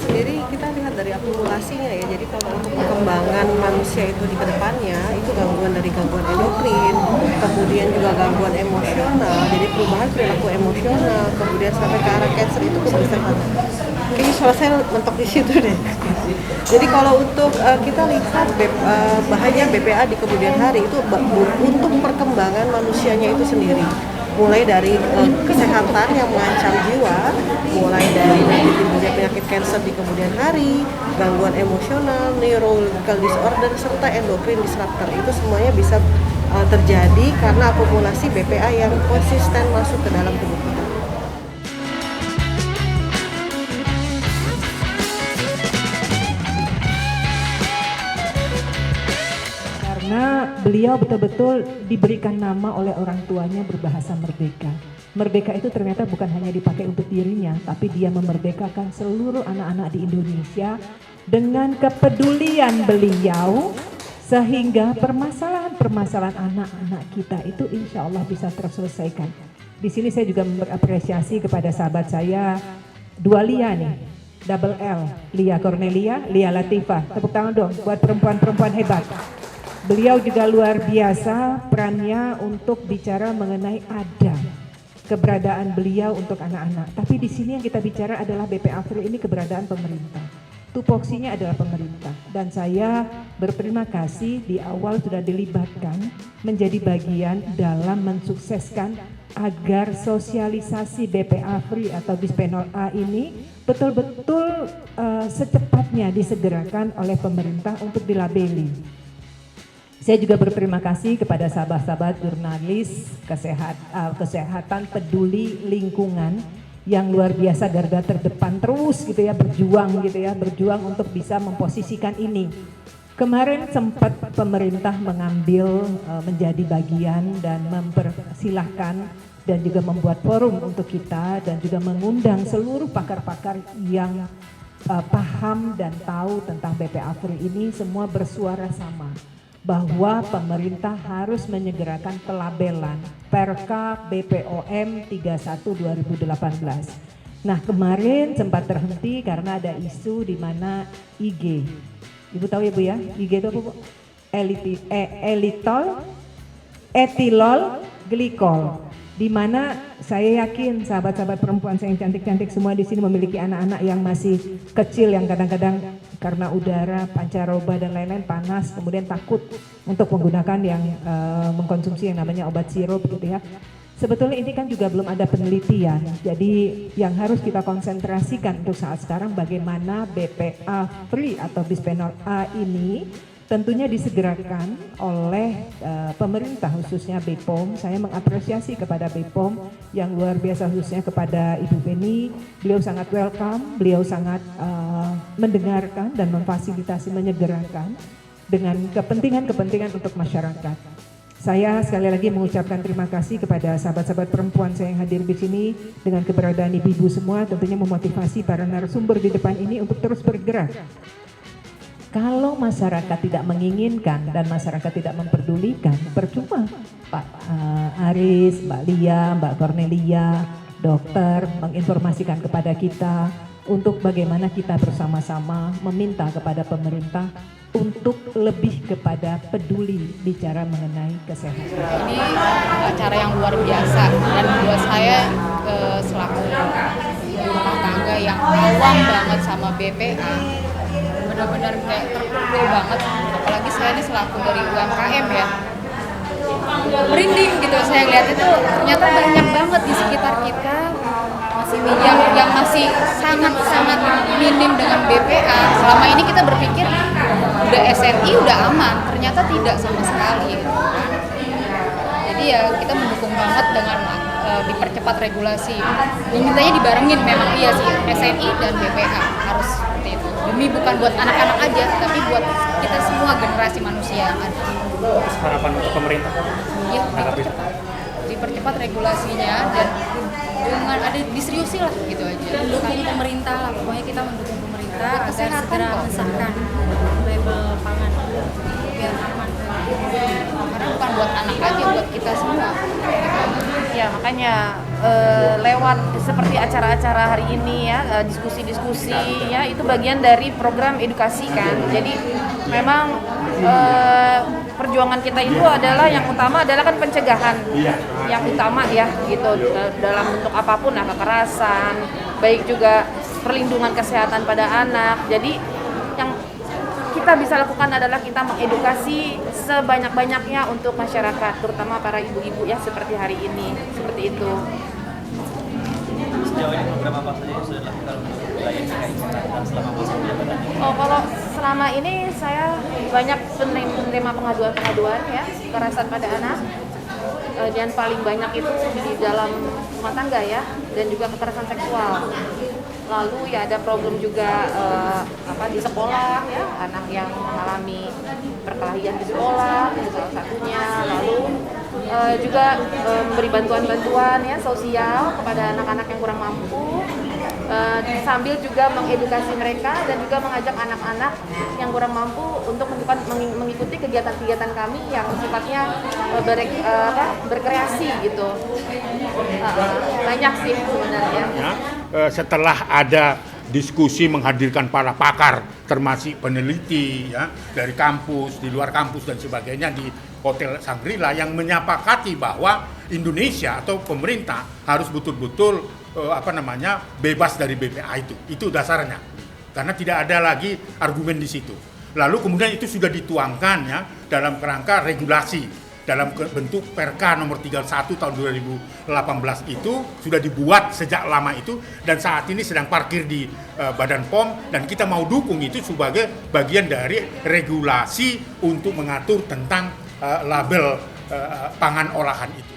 sendiri kita lihat dari akumulasinya ya. Jadi kalau untuk perkembangan manusia itu di kedepannya itu gangguan dari gangguan endokrin, kemudian juga gangguan emosional, jadi perubahan perilaku emosional, kemudian sampai ke arah cancer itu bisa. Kayaknya suara saya mentok di situ deh. Jadi kalau untuk kita lihat bahaya BPA di kemudian hari itu untuk perkembangan manusianya itu sendiri. Mulai dari kesehatan yang mengancam jiwa, mulai dari timbulnya penyakit kanker di kemudian hari, gangguan emosional, neurological disorder, serta endokrin disruptor. Itu semuanya bisa terjadi karena akumulasi BPA yang konsisten masuk ke dalam tubuh kita. Karena beliau betul-betul diberikan nama oleh orang tuanya berbahasa merdeka. Merdeka itu ternyata bukan hanya dipakai untuk dirinya, tapi dia memerdekakan seluruh anak-anak di Indonesia dengan kepedulian beliau, sehingga permasalahan-permasalahan anak-anak kita itu insya Allah bisa terselesaikan. Di sini saya juga berapresiasi kepada sahabat saya, dua Lia nih, double L, Lia Cornelia, Lia Latifah. Tepuk tangan dong buat perempuan-perempuan hebat. Beliau juga luar biasa perannya untuk bicara mengenai ada keberadaan beliau untuk anak-anak. Tapi di sini yang kita bicara adalah BPA Free ini keberadaan pemerintah. Tupoksinya adalah pemerintah. Dan saya berterima kasih di awal sudah dilibatkan menjadi bagian dalam mensukseskan agar sosialisasi BPA Free atau bisphenol A ini betul-betul secepatnya disegerakan oleh pemerintah untuk dilabeli. Saya juga berterima kasih kepada sahabat-sahabat jurnalis kesehatan peduli lingkungan yang luar biasa garda terdepan terus gitu ya, berjuang untuk bisa memposisikan ini. Kemarin sempat pemerintah mengambil menjadi bagian dan mempersilahkan dan juga membuat forum untuk kita dan juga mengundang seluruh pakar-pakar yang paham dan tahu tentang BPA Free ini, semua bersuara sama bahwa pemerintah harus menyegerakan pelabelan Perka BPOM 31 2018. Nah, kemarin sempat terhenti karena ada isu di mana IG. Ibu tahu ya Bu ya? IG itu apa Bu? Etilol glikol. Di mana saya yakin sahabat-sahabat perempuan saya yang cantik-cantik semua di sini memiliki anak-anak yang masih kecil yang kadang-kadang karena udara, pancaroba dan lain-lain panas, kemudian takut untuk menggunakan yang mengkonsumsi yang namanya obat sirup gitu ya. Sebetulnya ini kan juga belum ada penelitian, jadi yang harus kita konsentrasikan untuk saat sekarang bagaimana BPA Free atau bisphenol A ini tentunya disegerakan oleh pemerintah khususnya BPOM. Saya mengapresiasi kepada BPOM yang luar biasa khususnya kepada Ibu Feni. Beliau sangat welcome, beliau sangat mendengarkan dan memfasilitasi menyegerakan dengan kepentingan-kepentingan untuk masyarakat. Saya sekali lagi mengucapkan terima kasih kepada sahabat-sahabat perempuan saya yang hadir di sini dengan keberadaan ibu-ibu semua, tentunya memotivasi para narasumber di depan ini untuk terus bergerak. Kalau masyarakat tidak menginginkan dan masyarakat tidak memperdulikan, percuma Pak Aris, Mbak Lia, Mbak Cornelia, dokter menginformasikan kepada kita untuk bagaimana kita bersama-sama meminta kepada pemerintah untuk lebih kepada peduli bicara mengenai kesehatan. Ini acara yang luar biasa dan buat saya selaku rumah tangga yang awam banget sama BPA, benar-benar kayak terpukul banget, apalagi saya ini selaku dari UMKM ya, merinding gitu saya lihat itu ternyata banyak banget di sekitar kita yang masih sangat minim dengan BPA. Selama ini kita berpikir udah SNI udah aman, ternyata tidak sama sekali gitu kan. Jadi ya kita mendukung banget dengan dipercepat regulasi. Mintanya dibarengin memang iya sih, SNI dan BPA harus seperti itu. Demi bukan buat anak-anak aja, tapi buat kita semua generasi manusia yang ada. Harapan untuk pemerintah? Iya, dipercepat regulasinya dan dengan ada diseriusi lah gitu aja. Mendukung pemerintah lah, pokoknya kita mendukung pemerintah agar Kesehatan segera kok. mensahkan label pangan biar aman. Karena bukan buat anak aja, buat kita semua. Ya Ya, makanya lewat seperti acara-acara hari ini ya, diskusi-diskusi ya, itu bagian dari program edukasi kan. Jadi memang perjuangan kita itu adalah yang utama adalah kan pencegahan yang utama ya gitu, dalam bentuk apapun lah, kekerasan, baik juga perlindungan kesehatan pada anak. Jadi yang kita bisa lakukan adalah kita mengedukasi sebanyak-banyaknya untuk masyarakat, terutama para ibu-ibu ya, seperti hari ini, seperti itu. Sejauh ini program apa saja yang sudah dilakukan untuk wilayah DKI Jakarta selama masa jabatan ini? Oh, kalau selama ini saya banyak menerima pengaduan-pengaduan ya, kekerasan pada anak, dan paling banyak itu di dalam rumah tangga ya, dan juga kekerasan seksual. Lalu ya ada problem juga di sekolah ya, anak yang mengalami perkelahian di sekolah itu salah satunya. Lalu juga memberi bantuan-bantuan ya sosial kepada anak-anak yang kurang mampu, sambil juga mengedukasi mereka dan juga mengajak anak-anak yang kurang mampu untuk mengikuti kegiatan-kegiatan kami yang sifatnya berkreasi gitu. Banyak sih sebenarnya. Setelah ada diskusi menghadirkan para pakar termasuk peneliti ya dari kampus, di luar kampus dan sebagainya di Hotel Shangri-La yang menyepakati bahwa Indonesia atau pemerintah harus betul-betul bebas dari BPA itu dasarnya, karena tidak ada lagi argumen di situ. Lalu kemudian itu sudah dituangkan ya dalam kerangka regulasi dalam bentuk Perka nomor 31 tahun 2018 itu sudah dibuat sejak lama itu, dan saat ini sedang parkir di Badan POM, dan kita mau dukung itu sebagai bagian dari regulasi untuk mengatur tentang label pangan olahan itu.